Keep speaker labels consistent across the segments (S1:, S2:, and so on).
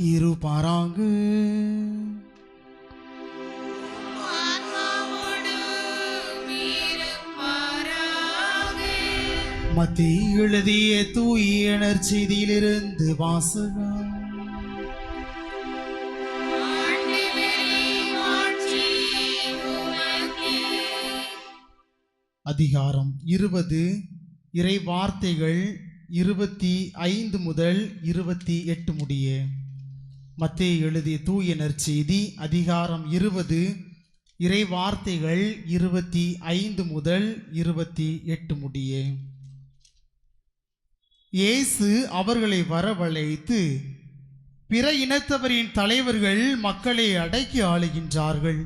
S1: இருப்பாராக. மத்திய எழுதிய தூய நற்செய்தியிலிருந்து வாசகம். அதிகாரம் 20. இறை வார்த்தைகள் 25 முதல் 28 முடிய. மத்தேயு எழுதிய தூய நற்செய்தி அதிகாரம் 20, இறை வார்த்தைகள் 25 முதல் 28 முடிய. இயேசு அவர்களை வரவழைத்து, பிற இனத்தவரின் தலைவர்கள் மக்களை அடக்கி ஆளுகின்றார்கள்.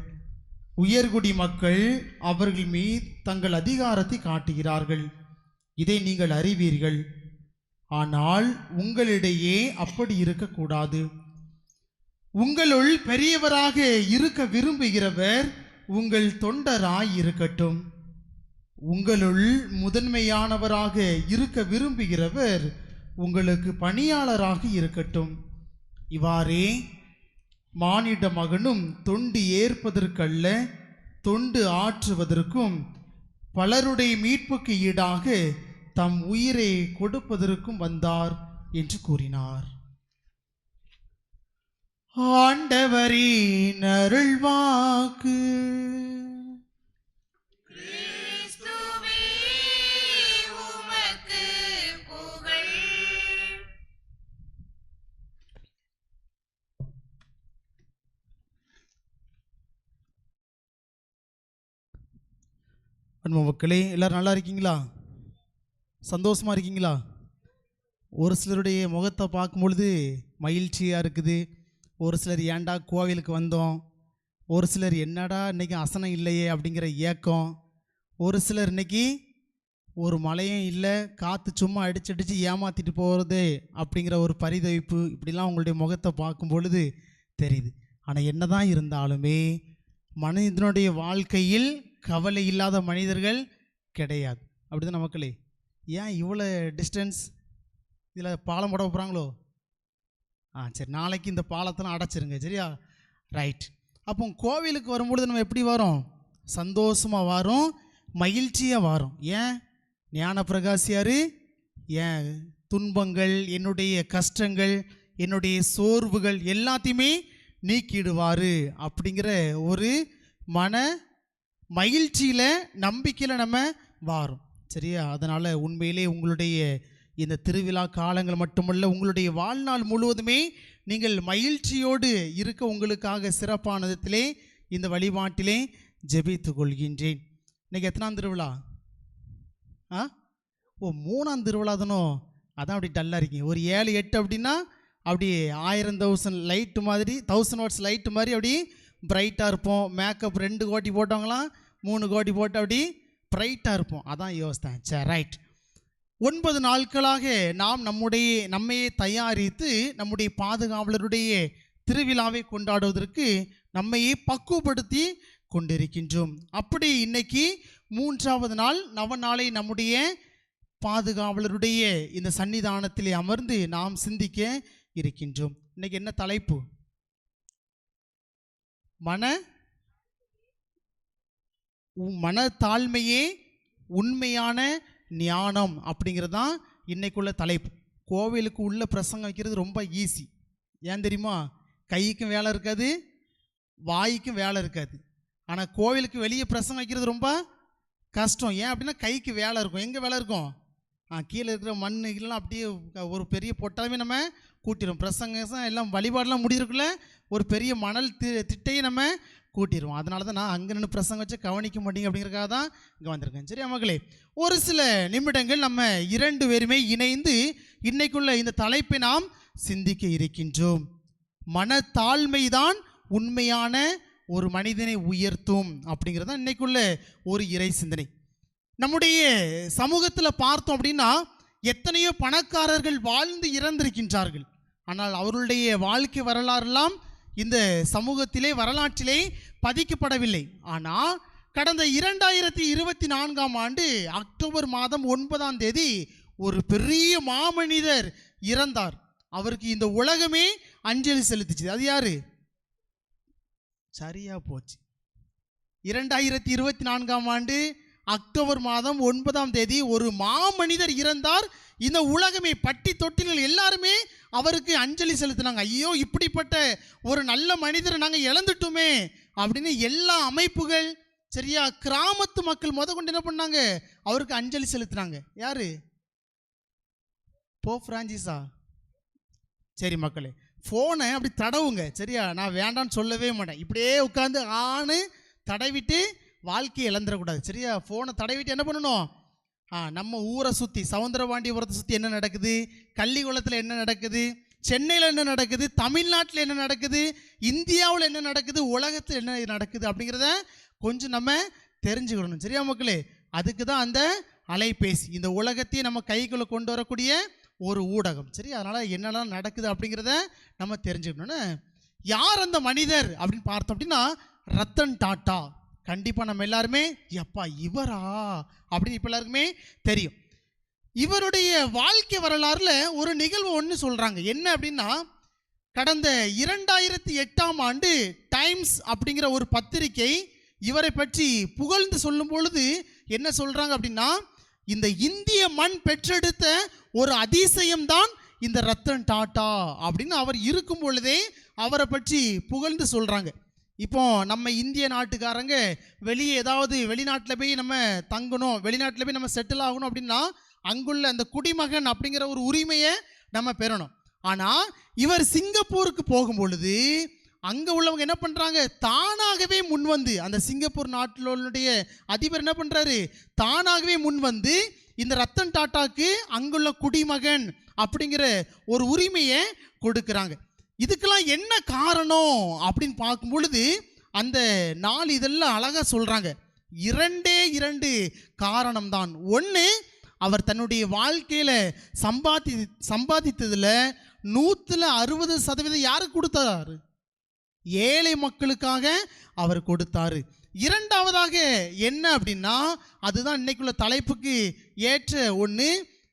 S1: உயர்குடி மக்கள் அவர்கள் மீது தங்கள் அதிகாரத்தை காட்டுகிறார்கள். இதை நீங்கள் அறிவீர்கள். ஆனால் உங்களிடையே அப்படி இருக்கக்கூடாது. உங்களுள் பெரியவராக இருக்க விரும்புகிறவர் உங்கள் தொண்டராய் இருக்கட்டும். உங்களுள் முதன்மையானவராக இருக்க விரும்புகிறவர் உங்களுக்கு பணியாளராக இருக்கட்டும். இவ்வாறே மானிட மகனும் தொண்டு ஏற்பதற்கல்ல, தொண்டு ஆற்றுவதற்கும் பலருடைய மீட்புக்கு ஈடாக தம் உயிரை கொடுப்பதற்கும் வந்தார் என்று கூறினார். ஆண்டவரின் அருள்வாக்கு. அன்பு மக்களே, எல்லாரும் நல்லா இருக்கீங்களா? சந்தோஷமாக இருக்கீங்களா? ஒரு சிலருடைய முகத்தை பார்க்கும் பொழுது மகிழ்ச்சியாக இருக்குது. ஒரு சிலர் ஏன்டா கோவிலுக்கு வந்தோம், ஒரு சிலர் என்னடா இன்றைக்கி அசனம் இல்லையே அப்படிங்கிற ஏக்கம், ஒரு சிலர் இன்றைக்கி ஒரு மழையும் இல்லை, காற்று சும்மா அடிச்சடிச்சு ஏமாற்றிட்டு போகிறது அப்படிங்கிற ஒரு பரிதவிப்பு, இப்படிலாம் உங்களுடைய முகத்தை பார்க்கும் பொழுது தெரியுது. ஆனால் என்ன தான் இருந்தாலுமே மனிதனுடைய வாழ்க்கையில் கவலை இல்லாத மனிதர்கள் கிடையாது. அப்படி தான் மக்களே. ஏன் இவ்வளோ டிஸ்டன்ஸ்? இதில் பாலம் போட போகிறாங்களோ? சரி, நாளைக்கு இந்த பாலத்தெல்லாம் அடைச்சிருங்க, சரியா? ரைட். அப்போ கோவிலுக்கு வரும்பொழுது நம்ம எப்படி வரோம்? சந்தோஷமாக வரோம், மகிழ்ச்சியாக வரோம். ஏன்? ஞான பிரகாசியார் ஏன் துன்பங்கள், என்னுடைய கஷ்டங்கள், என்னுடைய சோர்வுகள் எல்லாத்தையுமே நீக்கிடுவார் அப்படிங்கிற ஒரு மன மகிழ்ச்சியில், நம்பிக்கையில் நம்ம வாரோம், சரியா? அதனால் உண்மையிலே உங்களுடைய இந்த திருவிழா காலங்கள் மட்டுமல்ல, உங்களுடைய வாழ்நாள் முழுவதுமே நீங்கள் மகிழ்ச்சியோடு இருக்க உங்களுக்காக சிறப்பான விதத்திலே இந்த வழிபாட்டிலே ஜெபித்து கொள்கின்றேன். இன்றைக்கி எத்தனாம் திருவிழா? ஓ, 3ஆம் திருவிழா தானோ? அதான் அப்படி டல்லாக இருக்கீங்க. ஒரு 7, 8 அப்படின்னா அப்படி 1000 லைட்டு மாதிரி, 1000 வாட்ஸ் லைட்டு மாதிரி அப்படி பிரைட்டாக இருப்போம். மேக்கப் 2 கோடி போட்டவங்களாம் 3 கோடி போட்டு அப்படி பிரைட்டாக இருப்போம். அதான் யோசித்தேன். சரி, ரைட். 9 நாட்களாக நாம் நம்மையே தயாரித்து நம்முடைய பாதுகாவலருடைய திருவிழாவை கொண்டாடுவதற்கு நம்மையே பக்குவப்படுத்தி கொண்டிருக்கின்றோம். அப்படி இன்னைக்கு 3ஆவது நாள், நவநாளை நம்முடைய பாதுகாவலருடைய இந்த சன்னிதானத்திலே அமர்ந்து நாம் சிந்திக்க இருக்கின்றோம். இன்னைக்கு என்ன தலைப்பு? மனத்தாழ்மையே உண்மையான ஞானம் அப்படிங்கிறது தான் இன்னைக்குள்ள தலைப்பு. கோவிலுக்கு உள்ள பிரசங்கம் வைக்கிறது ரொம்ப ஈஸி. ஏன் தெரியுமா? கைக்கும் வேலை இருக்காது, வாய்க்கும் வேலை இருக்காது. ஆனால் கோவிலுக்கு வெளியே பிரசங்கம் வைக்கிறது ரொம்ப கஷ்டம். ஏன் அப்படின்னா கைக்கு வேலை இருக்கும். எங்கே வேலை இருக்கும்? கீழே இருக்கிற மண்ணுலாம் அப்படியே ஒரு பெரிய பொட்டாலுமே நம்ம கூட்டிடுவோம். பிரசங்கம் எல்லாம் வழிபாடெல்லாம் முடியிருக்குள்ள ஒரு பெரிய மணல் திட்டையை நம்ம கூட்டிடுவோம். அதனால தான் நான் அங்கே நின்று பிரசங்கம் வச்சு கவனிக்க மாட்டீங்க அப்படிங்கிறக்காக தான் இங்கே வந்திருக்கேன். சரியா மகளே? ஒரு சில நிமிடங்கள் நம்ம 2 பேருமே இணைந்து இன்னைக்குள்ள இந்த தலைப்பை நாம் சிந்திக்க இருக்கின்றோம். மனத்தாழ்மைதான் உண்மையான ஒரு மனிதனை உயர்த்தும் அப்படிங்கிறது தான் இன்னைக்குள்ள ஒரு இறை சிந்தனை. நம்முடைய சமூகத்தில் பார்த்தோம் அப்படின்னா எத்தனையோ பணக்காரர்கள் வாழ்ந்து இறந்திருக்கின்றார்கள். ஆனால் அவர்களுடைய வாழ்க்கை வரலாறுலாம் இந்த சமூகத்திலே, வரலாற்றிலே பதிக்கப்படவில்லை. ஆனால் கடந்த 2024ஆம் ஆண்டு அக்டோபர் மாதம் 9ஆம் தேதி ஒரு பெரிய மாமனிதர் இறந்தார். அவருக்கு இந்த உலகமே அஞ்சலி செலுத்திச்சு. அது யாரு? சரியா போச்சு. 2024ஆம் ஆண்டு அக்டோபர் மாதம் 9ஆம் தேதி ஒரு மாமனிதர் இறந்தார். இந்த உலகமே பட்டி தொட்டில்கள் எல்லாருமே அவருக்கு அஞ்சலி செலுத்தினாங்க. ஐயோ, இப்படிப்பட்ட ஒரு நல்ல மனிதரை நாங்கள் இழந்துட்டோமே அப்படின்னு எல்லா அமைப்புகள், சரியா, கிராமத்து மக்கள் கொண்டு என்ன பண்ணாங்க, அவருக்கு அஞ்சலி செலுத்தினாங்க. யாரு? போப் பிரான்சிஸா? சரி மக்களே, ஃபோனை அப்படி தடவுங்க, சரியா? நான் வேண்டான்னு சொல்லவே மாட்டேன். இப்படியே உட்காந்து ஆணு தடவிட்டு வாழ்க்கையை இழந்துடக்கூடாது, சரியா? ஃபோனை தடவிட்டு என்ன பண்ணணும், நம்ம ஊரை சுற்றி, சவுந்தரபாண்டியபுரத்தை சுற்றி என்ன நடக்குது, கள்ளிக்குளத்தில் என்ன நடக்குது, சென்னையில் என்ன நடக்குது, தமிழ்நாட்டில் என்ன நடக்குது, இந்தியாவில் என்ன நடக்குது, உலகத்தில் என்ன நடக்குது அப்படிங்கிறத கொஞ்சம் நம்ம தெரிஞ்சுக்கணும், சரியா மக்களே? அதுக்கு தான் அந்த அலைபேசி, இந்த உலகத்தையே நம்ம கைக்குள்ளே கொண்டு வரக்கூடிய ஒரு ஊடகம், சரி? அதனால் என்னெல்லாம் நடக்குது அப்படிங்கிறத நம்ம தெரிஞ்சுக்கணும்னு. யார் அந்த மனிதர் அப்படின்னு பார்த்தோம் அப்படின்னா ரத்தன் டாட்டா. கண்டிப்பாக நம்ம எல்லாருமே எப்பா இவரா அப்படின்னு இப்போ எல்லாருக்குமே தெரியும். இவருடைய வாழ்க்கை வரலாறுல ஒரு நிகழ்வு ஒன்று சொல்கிறாங்க. என்ன அப்படின்னா, கடந்த 2008ஆம் ஆண்டு டைம்ஸ் அப்படிங்கிற ஒரு பத்திரிகை இவரை பற்றி புகழ்ந்து சொல்லும் பொழுது என்ன சொல்கிறாங்க அப்படின்னா, இந்த இந்திய மண் பெற்றெடுத்த ஒரு அதிசயம்தான் இந்த ரத்தன் டாட்டா அப்படின்னு அவர் இருக்கும் பொழுதே அவரை பற்றி புகழ்ந்து சொல்கிறாங்க. இப்போ நம்ம இந்திய நாட்டுக்காரங்க வெளியே ஏதாவது வெளிநாட்டில் போய் நம்ம தங்கணும், வெளிநாட்டில் போய் நம்ம செட்டில் ஆகணும் அப்படின்னா அங்குள்ள அந்த குடிமகன் அப்படிங்கிற ஒரு உரிமையை நம்ம பெறணும். ஆனால் இவர் சிங்கப்பூருக்கு போகும் பொழுது அங்கே உள்ளவங்க என்ன பண்ணுறாங்க, தானாகவே முன் வந்து, அந்த சிங்கப்பூர் நாட்டினுடைய அதிபர் என்ன பண்ணுறாரு, தானாகவே முன் வந்து இந்த ரத்தன் டாட்டாக்கு அங்குள்ள குடிமகன் அப்படிங்கிற ஒரு உரிமையை கொடுக்குறாங்க. இதுக்கெல்லாம் என்ன காரணம் அப்படின்னு பார்க்கும் பொழுது அந்த நாள் இதெல்லாம் அழகாக சொல்கிறாங்க. 2 காரணம்தான். ஒன்று, அவர் தன்னுடைய வாழ்க்கையில் சம்பாதித்ததில் 160% யாருக்கு கொடுத்தாரு, ஏழை மக்களுக்காக அவர் கொடுத்தாரு. இரண்டாவதாக என்ன அப்படின்னா, அதுதான் இன்னைக்குள்ள தலைப்புக்கு ஏற்ற ஒன்று.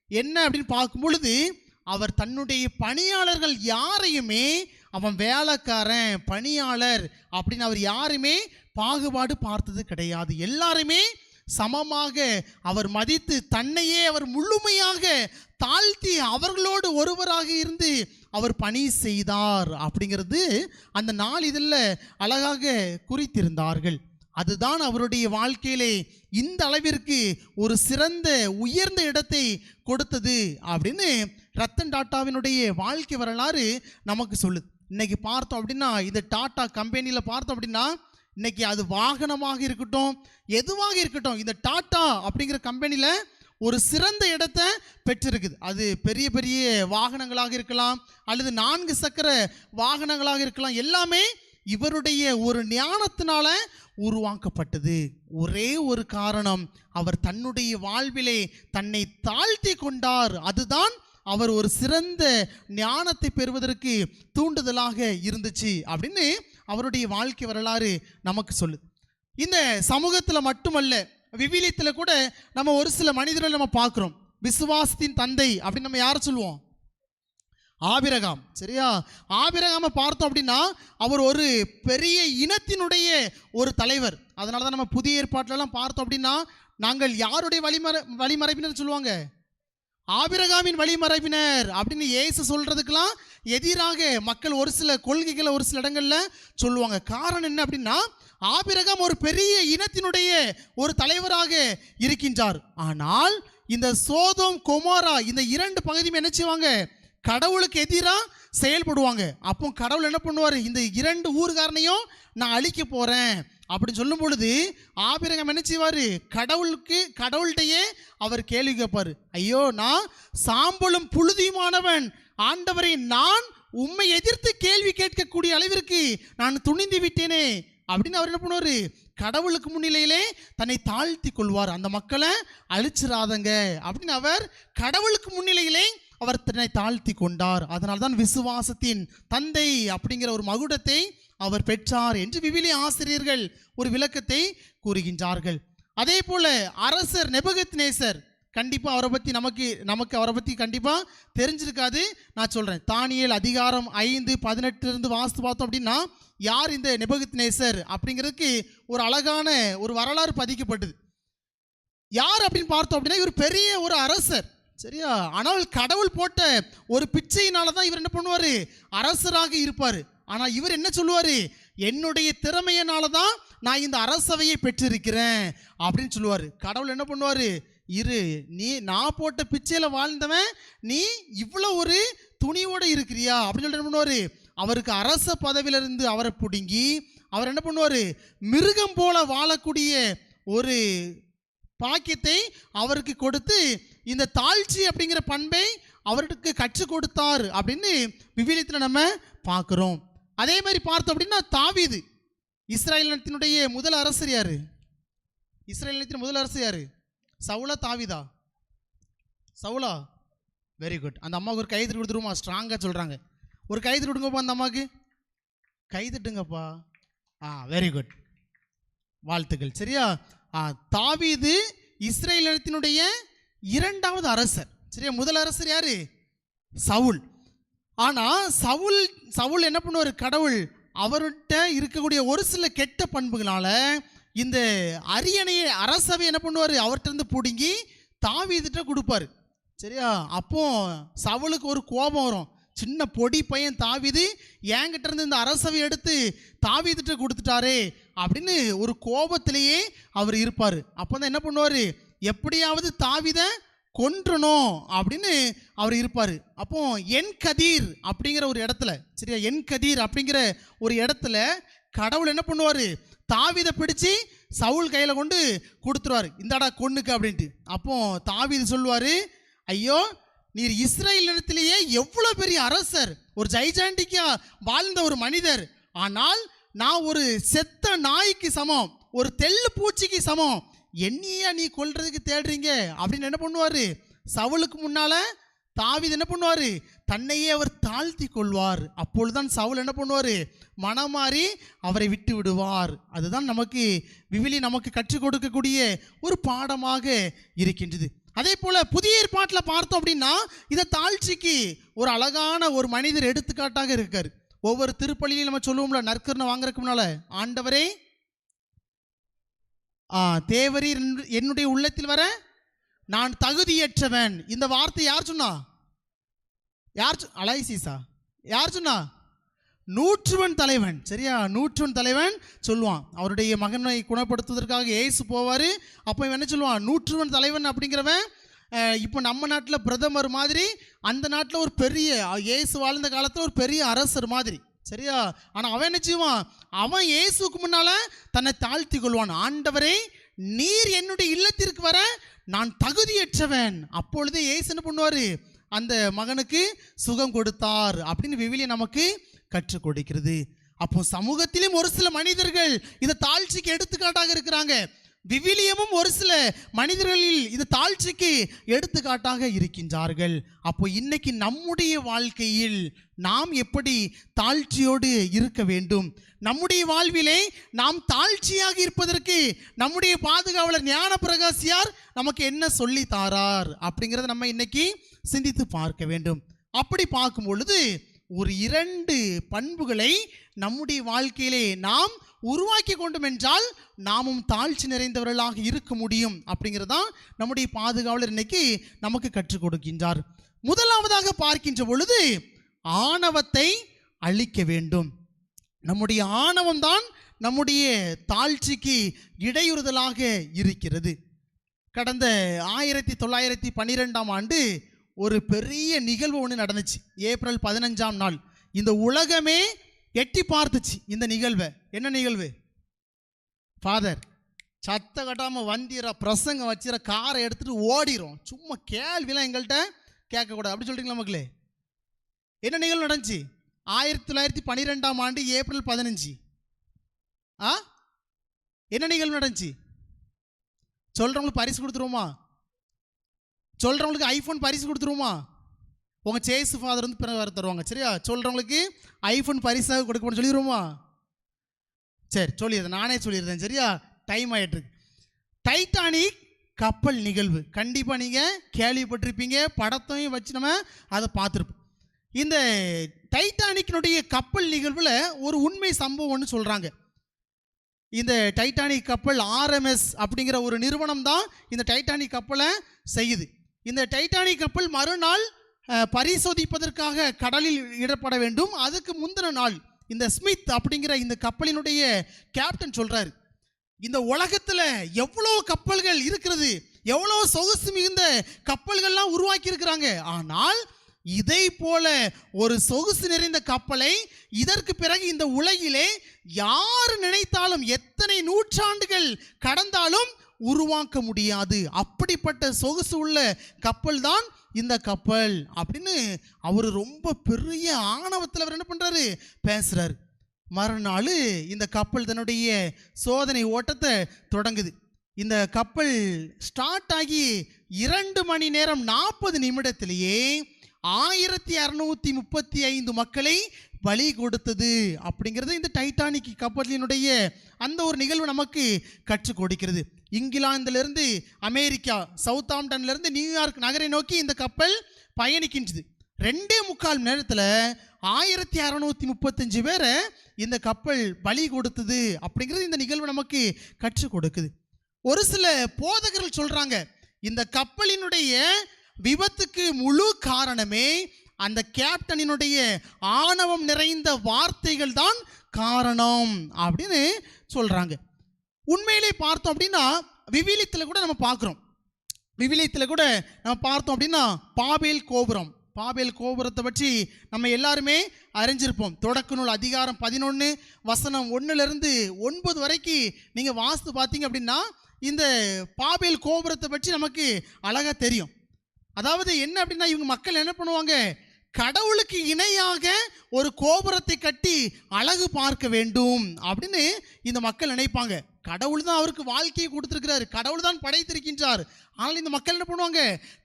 S1: என்ன அப்படின்னு பார்க்கும் பொழுது அவர் தன்னுடைய பணியாளர்கள் யாரையுமே, அவன் வேலைக்காரன் பணியாளர் அப்படின்னு அவர் யாருமே பாகுபாடு பார்த்தது கிடையாது. எல்லாருமே சமமாக அவர் மதித்து தன்னையே அவர் முழுமையாக தாழ்த்தி அவர்களோடு ஒருவராக இருந்து அவர் பணி செய்தார் அப்படிங்கிறது அந்த நாள் இதில் அழகாக குறித்திருந்தார்கள். அதுதான் அவருடைய வாழ்க்கையிலே இந்த அளவிற்கு ஒரு சிறந்த உயர்ந்த இடத்தை கொடுத்தது அப்படின்னு ரத்தன் டாட்டாவினுடைய வாழ்க்கை வரலாறு நமக்கு சொல்லுது. இன்னைக்கு பார்த்தோம் அப்படின்னா இந்த டாட்டா கம்பெனியில் பார்த்தோம் அப்படின்னா இன்னைக்கு அது வாகனமாக இருக்கட்டும், எதுவாக இருக்கட்டும், இந்த டாட்டா அப்படிங்கிற கம்பெனியில் ஒரு சிறந்த இடத்தை பெற்றிருக்குது. அது பெரிய பெரிய வாகனங்களாக இருக்கலாம் அல்லது 4 சக்கர வாகனங்களாக இருக்கலாம். எல்லாமே இவருடைய ஒரு ஞானத்தினால உருவாக்கப்பட்டது. ஒரே ஒரு காரணம், அவர் தன்னுடைய வாழ்விலே தன்னை தாழ்த்தி கொண்டார். அதுதான் அவர் ஒரு சிறந்த ஞானத்தை பெறுவதற்கு தூண்டுதலாக இருந்துச்சு அப்படின்னு அவருடைய வாழ்க்கை வரலாறு நமக்கு சொல்லுது. இந்த சமூகத்தில் மட்டுமல்ல, விவிலியத்தில் கூட நம்ம ஒரு சில மனிதர்கள் நம்ம பார்க்குறோம். விசுவாசத்தின் தந்தை அப்படின்னு நம்ம யாரை சொல்லுவோம், ஆபிரகாம், சரியா? ஆபிரகாமை பார்த்தோம் அப்படின்னா அவர் ஒரு பெரிய இனத்தினுடைய ஒரு தலைவர். அதனால தான் நம்ம புதிய ஏற்பாட்டிலலாம் பார்த்தோம் அப்படின்னா நாங்கள் யாருடைய வழிமரபினர் சொல்லுவாங்க, ஆபிரகாமின் வழிமரபினர் அப்படின்னு இயேசு சொல்றதுக்கெல்லாம் எதிராக மக்கள் ஒரு சில கொள்கைகளை ஒரு சில இடங்களில் சொல்லுவாங்க. காரணம் என்ன அப்படின்னா, ஆபிரகாம் ஒரு பெரிய இனத்தினுடைய ஒரு தலைவராக இருக்கின்றார். ஆனால் இந்த சோதோம் கொமோரா இந்த 2 பகுதியும் என்ன செய்வாங்க, கடவுளுக்கு எதிராக செயல்படுவாங்க. அப்போ கடவுள் என்ன பண்ணுவார், இந்த 2 ஊர்காரனையும் நான் அழிக்க போகிறேன் அப்படின்னு சொல்லும் பொழுது ஆபிரகாம் என்ன செய்வார், கடவுள்கிட்டையே அவர் கேள்வி கேட்பார். ஐயோ, நான் சாம்பலும் புழுதியுமானவன் ஆண்டவரை, நான் உம்மை எதிர்த்து கேள்வி கேட்கக்கூடிய அளவிற்கு நான் துணிந்து விட்டேனே அப்படின்னு அவர் என்ன பண்ணுவார், கடவுளுக்கு முன்னிலையிலே தன்னை தாழ்த்தி கொள்வார். அந்த மக்களை அழிச்சிடாதங்க அப்படின்னு அவர் கடவுளுக்கு முன்னிலையிலே அவர் தன்னை தாழ்த்தி கொண்டார். அதனால்தான் விசுவாசத்தின் தந்தை அப்படிங்கிற ஒரு மகுடத்தை அவர் பெற்றார் என்று விவிலிய ஆசிரியர்கள் ஒரு விளக்கத்தை கூறுகின்றார்கள். அதே போல அரசர் நேபுகத்நேசர் கண்டிப்பாக அவரை பற்றி நமக்கு அவரை பற்றி கண்டிப்பாக தெரிஞ்சிருக்காது. நான் சொல்கிறேன், தானியேல் அதிகாரம் 5:18 வாசித்து பார்த்தோம் அப்படின்னா, யார் இந்த நேபுகத்நேசர் அப்படிங்கிறதுக்கு ஒரு அழகான ஒரு வரலாறு பதிக்கப்பட்டது. யார் அப்படின்னு பார்த்தோம் அப்படின்னா, இவர் பெரிய ஒரு அரசர், சரியா? ஆனால் கடவுள் போட்ட ஒரு பிச்சையினால தான் இவர் என்ன பண்ணுவார், அரசராக இருப்பார். ஆனால் இவர் என்ன சொல்லுவார், என்னுடைய திறமையினால தான் நான் இந்த அரசவையை பெற்றிருக்கிறேன் அப்படின்னு சொல்லுவார். கடவுள் என்ன பண்ணுவார், நான் போட்ட பிச்சையில் வாழ்ந்தவன் நீ இவ்வளோ ஒரு துணியோடு இருக்கிறியா அப்படின்னு சொல்லிட்டு என்ன பண்ணுவார், அவருக்கு அரச பதவியிலிருந்து அவரை பிடுங்கி அவர் என்ன பண்ணுவார், மிருகம் போல வாழக்கூடிய ஒரு பாக்கியத்தை அவருக்கு கொடுத்து இந்த தாழ்ச்சி அப்படிங்கிற பண்பை அவருக்கு கற்றுக் கொடுத்தார் அப்படின்னு விவிலியத்தில் நம்ம பார்க்குறோம். அதே மாதிரி பார்த்தோம் அப்படின்னா, தாவீது இஸ்ரேல் இனத்தினுடைய முதல் அரசர் யாரு? இஸ்ரேல் இனத்தின் முதல் அரசர் யாரு? சவுலா தாவீதா? சவுலா. Very good. அந்த அம்மாவுக்கு ஒரு கைது கொடுத்துருமா, ஸ்ட்ராங்காக சொல்கிறாங்க. ஒரு கைது கொடுங்கப்பா அந்த அம்மாவுக்கு, கைதுட்டுங்கப்பா. வெரி குட், வாழ்த்துக்கள். சரியா? தாவீது இஸ்ரேல் இனத்தினுடைய இரண்டாவது அரசர். சரியா? முதல் அரசர் யாரு? சவுல். ஆனால் சவுல் என்ன பண்ணுவார், கடவுள் அவர்கிட்ட இருக்கக்கூடிய ஒரு சில கெட்ட பண்புகளால் இந்த அரியணையை அரசவை என்ன பண்ணுவார், அவர்கிட்ட இருந்து பிடுங்கி தாவீதுகிட்ட கொடுப்பார். சரியா? அப்போ சவுலுக்கு ஒரு கோபம் வரும், சின்ன பொடி பையன் தாவீது என்கிட்ட இருந்து இந்த அரசவை எடுத்து தாவீதுகிட்ட கொடுத்துட்டாரே அப்படின்னு ஒரு கோபத்திலேயே அவர் இருப்பார். அப்போ தான் என்ன பண்ணுவார், எப்படியாவது தாவீதை கொன்றணும் அப்படின்னு அவர் இருப்பார். அப்போ என் கதீர் அப்படிங்கிற ஒரு இடத்துல, சரியா, என் கதீர் அப்படிங்கிற ஒரு இடத்துல கடவுள் என்ன பண்ணுவார், தாவீதை பிடிச்சி சவுல் கையில் கொண்டு கொடுத்துருவார், இந்தாடா கொன்னுக்கு அப்படின்ட்டு. அப்போ தாவீது சொல்லுவார், ஐயோ நீர் இஸ்ரேல் இடத்திலேயே எவ்வளோ பெரிய அரசர், ஒரு ஜைஜாண்டிக்கா வாழ்ந்த ஒரு மனிதர், ஆனால் நான் ஒரு செத்த நாய்க்கு சமம், ஒரு தெள்ளு பூச்சிக்கு சமம், என்னையா நீ கொல்றதுக்கு தேடுறீங்க அப்படின்னு என்ன பண்ணுவார், சவுலுக்கு முன்னால தாவீது என்ன பண்ணுவார், தன்னையே அவர் தாழ்த்தி கொள்வார். அப்பொழுதுதான் சவுல் என்ன பண்ணுவார், மனமாறி அவரை விட்டு விடுவார். அதுதான் நமக்கு விவிலியம் நமக்கு கற்றுக் கொடுக்கக்கூடிய ஒரு பாடமாக இருக்கின்றது. அதே போல புதிய ஏற்பாட்டில் பார்த்தோம் அப்படின்னா, இந்த தாழ்ச்சிக்கு ஒரு அழகான ஒரு மனிதர் எடுத்துக்காட்டாக இருக்கார். ஒவ்வொரு திருப்பலியிலும் நம்ம சொல்லுவோம்ல, நற்கருணை வாங்குறதுக்கு முன்னால, ஆண்டவரே தேவரீர் என்னுடைய உள்ளத்தில் வர நான் தகுதியற்றவன். இந்த வார்த்தை யார் சொன்னா? அலைசீசா யார் சொன்னா? நூற்றுவன் தலைவன். சரியா? நூற்றுவன் தலைவன் சொல்லுவான். அவருடைய மகனை குணப்படுத்துவதற்காக இயேசு போவார். அப்போ இவன் என்ன சொல்லுவான், நூற்றுவன் தலைவன் அப்படிங்கிறவன் இப்போ நம்ம நாட்டில் பிரதமர் மாதிரி, அந்த நாட்டில் ஒரு பெரிய, இயேசு வாழ்ந்த காலத்தில் ஒரு பெரிய அரசர் மாதிரி. சரியா? ஆனால் அவன் என்ன செய்வான், அவன் இயேசுக்கு முன்னால் தன்னை தாழ்த்தி கொள்வான். ஆண்டவரே நீர் என்னுடைய இல்லத்திற்கு வர நான் தகுதியற்றவன். அப்பொழுது இயேசு என்ன பண்ணுவார், அந்த மகனுக்கு சுகம் கொடுத்தார் அப்படின்னு விவிலியம் நமக்கு கற்றுக் கொடுக்கிறது. அப்போ சமூகத்திலும் ஒரு சில மனிதர்கள் இந்த தாழ்ச்சிக்கு எடுத்துக்காட்டாக இருக்கிறாங்க. விவிலியமும் ஒரு சில மனிதர்களில் இந்த தாழ்ச்சிக்கு எடுத்துக்காட்டாக இருக்கின்றார்கள். அப்போ இன்னைக்கு நம்முடைய வாழ்க்கையில் நாம் எப்படி தாழ்ச்சியோடு இருக்க வேண்டும், நம்முடைய வாழ்விலே நாம் தாழ்ச்சியாக இருப்பதற்கு நம்முடைய பாதுகாவலர் ஞான பிரகாசியார் நமக்கு என்ன சொல்லி தாரார் அப்படிங்கிறத நம்ம இன்னைக்கு சிந்தித்து பார்க்க வேண்டும். அப்படி பார்க்கும் பொழுது ஒரு 2 பண்புகளை நம்முடைய வாழ்க்கையிலே நாம் உருவாக்கி கொண்டோம் என்றால் நாமும் தாழ்ச்சி நிறைந்தவர்களாக இருக்க முடியும் அப்படிங்கிறதான் நம்முடைய பாதுகாவலர் இன்னைக்கு நமக்கு கற்றுக் கொடுக்கின்றார். முதலாவதாக பார்க்கின்ற பொழுது ஆணவத்தை அழிக்க வேண்டும். நம்முடைய ஆணவம் தான் நம்முடைய தாழ்ச்சிக்கு இடையூறுதலாக இருக்கிறது. கடந்த 1912ஆம் ஆண்டு ஒரு பெரிய நிகழ்வு ஒன்று நடந்துச்சு. ஏப்ரல் 15ஆம் நாள் இந்த உலகமே எட்டி பார்த்துச்சு இந்த நிகழ்வை. என்ன நிகழ்வு? ஃபாதர் சத்த கட்டாமல் வந்திர பிரசங்க வச்சிர காரை எடுத்துகிட்டு ஓடிரும், சும்மா கேள்விலாம் எங்கள்கிட்ட கேட்கக்கூடாது அப்படி சொல்கிறீங்களா மக்களே? என்ன நிகழ்வு நடந்துச்சு 1912ஆம் ஆண்டு ஏப்ரல் 15? என்ன நிகழ்வு நடந்துச்சு? சொல்கிறவங்களுக்கு பரிசு கொடுத்துருவோமா? சொல்கிறவங்களுக்கு ஐஃபோன் பரிசு கொடுத்துருவோமா? உங்கள் சேஸ் ஃபாதர் வந்து பிறகு வர தருவாங்க. சரியா? சொல்கிறவங்களுக்கு ஐஃபோன் பரிசாக கொடுக்கணும்னு சொல்லிடுவோமா? சரி சொல்லிடுறேன், நானே சொல்லிடுறேன். சரியா? டைம் ஆகிட்டுருக்கு. டைட்டானிக் கப்பல் நிகழ்வு. கண்டிப்பாக நீங்கள் கேள்விப்பட்டிருப்பீங்க, படத்தையும் வச்சு நம்ம அதை பார்த்துருப்போம். இந்த டைட்டானிக்கினுடைய கப்பல் நிகழ்வில் ஒரு உண்மை சம்பவம்னு சொல்கிறாங்க. இந்த டைட்டானிக் கப்பல் RMS அப்படிங்கிற ஒரு நிறுவனம் தான் இந்த டைட்டானிக் கப்பலை செய்யுது. இந்த டைட்டானிக் கப்பல் மறுநாள் பரிசோதிப்பதற்காக கடலில் இடப்பட வேண்டும். அதுக்கு முந்தின நாள் இந்த ஸ்மித் அப்படிங்கிற இந்த கப்பலினுடைய கேப்டன் சொல்கிறார், இந்த உலகத்தில் எவ்வளோ கப்பல்கள் இருக்கிறது, எவ்வளோ சொகுசு மிகுந்த கப்பல்கள்லாம் உருவாக்கி இருக்கிறாங்க. ஆனால் இதை போல ஒரு சொகுசு நிறைந்த கப்பலை இதற்கு பிறகு இந்த உலகிலே யார் நினைத்தாலும் எத்தனை நூற்றாண்டுகள் கடந்தாலும் உருவாக்க முடியாது. அப்படிப்பட்ட சொகுசு உள்ள கப்பல் தான் இந்த கப்பல் அப்படின்னு அவர் ரொம்ப பெரிய ஆணவத்தில் அவர் என்ன பண்ணுறாரு, பேசுகிறார். மறுநாள் இந்த கப்பல் தன்னுடைய சோதனை ஓட்டத்தை தொடங்குது. இந்த கப்பல் ஸ்டார்ட் ஆகி 2 மணி நேரம் 40 நிமிடத்திலேயே 1635 மக்களை பலி கொடுத்தது அப்படிங்கிறது இந்த டைட்டானிக் கப்பலினுடைய அந்த ஒரு நிகழ்வு நமக்கு கற்றுக் கொடுக்கிறது. இங்கிலாந்திலிருந்து அமெரிக்கா, சவுத்தாம்டன்லேருந்து நியூயார்க் நகரை நோக்கி இந்த கப்பல் பயணிக்கின்றது. 2.25 நேரத்தில் 1635 பேரை இந்த கப்பல் பலி கொடுத்தது அப்படிங்கிறது இந்த நிகழ்வு நமக்கு கற்றுக் கொடுக்குது. ஒரு சில போதகர்கள் சொல்கிறாங்க, இந்த கப்பலினுடைய விபத்துக்கு முழு காரணமே அந்த கேப்டனினுடைய ஆணவம் நிறைந்த வார்த்தைகள் தான் காரணம் அப்படின்னு சொல்கிறாங்க. உண்மையிலே பார்த்தோம் அப்படின்னா விவிலியத்தில் கூட நம்ம பார்க்குறோம். விவிலியத்தில் கூட நம்ம பார்த்தோம் அப்படின்னா பாபேல் கோபுரத்தை பற்றி நம்ம எல்லாருமே அறிஞ்சிருப்போம். தொடக்க நூல் அதிகாரம் 11 வசனம் 1லிருந்து 9 வரைக்கும் நீங்கள் வாசித்து பார்த்தீங்க அப்படின்னா இந்த பாபேல் கோபுரத்தை பற்றி நமக்கு அழகாக தெரியும். அதாவது என்ன அப்படின்னா, இவங்க மக்கள் என்ன பண்ணுவாங்க, கடவுளுக்கு இணையாக ஒரு கோபுரத்தை கட்டி அழகு பார்க்க வேண்டும் அப்படின்னு இந்த மக்கள் நினைப்பாங்க. கடவுள் தான் அவருக்கு வாழ்க்கையை கொடுத்துருக்கிறார், கடவுள் தான் படைத்திருக்கின்றார். ஆனால் இந்த மக்கள் என்ன பண்ணுவாங்க,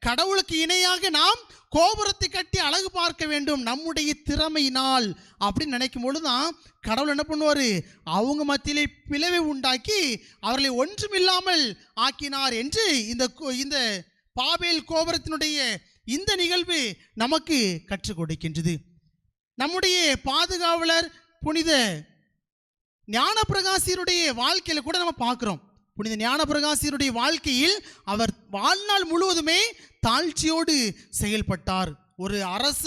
S1: கடவுளுக்கு இணையாக நாம் கோபுரத்தை கட்டி அழகு பார்க்க வேண்டும் நம்முடைய திறமையினால் அப்படின்னு நினைக்கும் பொழுது தான் கடவுள் என்ன பண்ணுவார், அவங்க மத்தியிலே பிளவை உண்டாக்கி அவர்களை ஒன்றுமில்லாமல் ஆக்கினார் என்று இந்த பாபேல் கோபுரத்தினுடைய இந்த நிகழ்வு நமக்கு கற்றுக் கொடுக்கின்றது. நம்முடைய பாதுகாவலர் புனித ஞானப்பிரகாசியருடைய வாழ்க்கையில் கூட நம்ம பார்க்குறோம். புனித ஞானப்பிரகாசியருடைய வாழ்க்கையில் அவர் வாழ்நாள் முழுவதுமே தாழ்ச்சியோடு செயல்பட்டார். ஒரு அரச